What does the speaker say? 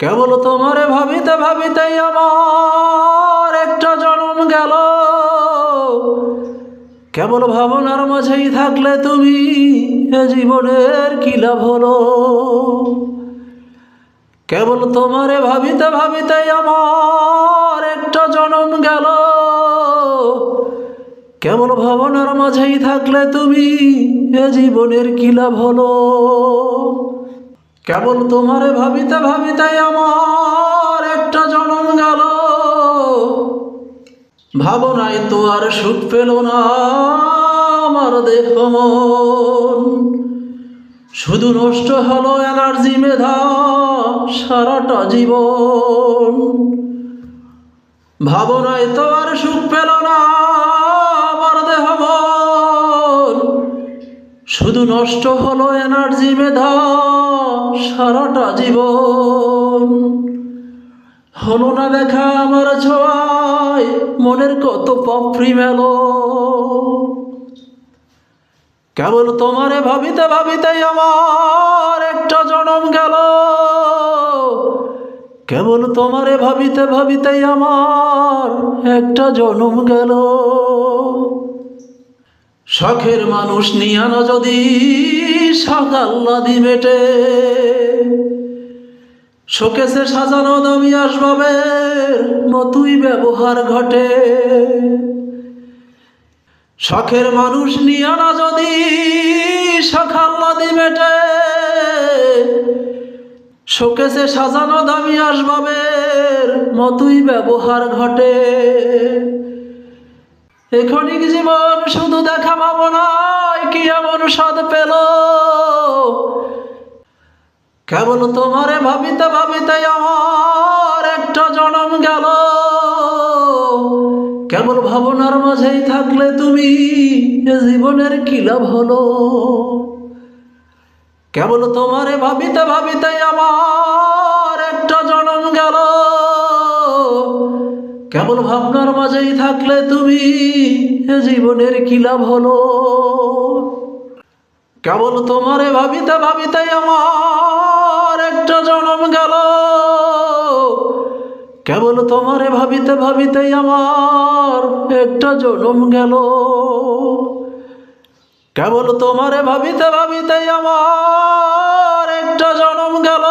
কেবল তোমারে ভাবিতে ভাবিতেই আমার একটা জনম গেল। কেবল ভাবনার মাঝেই থাকলে তুমি এ জীবনের কি লাভ হলো। কেবল তোমারে ভাবিতে ভাবিতেই আমার একটা জনম গেল। কেবল ভাবনার মাঝেই থাকলে তুমি এ জীবনের কি লাভ হলো। কেবল তোমারে ভাবিতে ভাবিতেই আমার একটা জনম গেল। ভাবনায় তো আর সুখ পেল না আমার দেহ মন, শুধু নষ্ট হলো এনার্জি মেধা সারাটা জীবন। ভাবনায় তো আর সুখ পেল না আমার দেহ মন, শুধু নষ্ট হলো এনার্জি মেধা সারাটা জীবন। হলো না দেখা আমার ছোঁয়ায় মনের কত পাপড়ি মেলো। কেবল তোমারে ভাবিতে ভাবিতেই আমার একটা জনম গেল। কেবল তোমারে ভাবিতে ভাবিতেই আমার একটা জনম গেল। শখের মানুষ নিয়া না যদি সাকাল্লাদি মেটে, শোকেসে সাজানো দামি আসবাবের মতোই ব্যবহার ঘটে। শখের মানুষ নিয়া না যদি সাকাল্লাদি মেটে, শোকেসে সাজানো দামি আসবাবের মতোই ব্যবহার ঘটে। এখনিক জীবন শুধু দেখা ভাবনায় কি এমন স্বাদ পেল। কেবল তোমারে ভাবিতে ভাবিতে আমার একটা জনম গেল। কেবল ভাবনার মাঝেই থাকলে তুমি এ জীবনের কি লাভ হলো। কেবল তোমারে ভাবিতে ভাবিতে আমার একটা জনম গেল। কেবল ভাবনার মাঝেই থাকলে তুমি এ জীবনের কি লাভ হলো। কেবল তোমারে ভাবিতে ভাবিতে আমার একটা জনম গেল। কেবল তোমারে ভাবিতে ভাবিতেই আমার একটা জনম গেল। কেবল তোমারে ভাবিতে ভাবিতেই আমার একটা জনম গেল।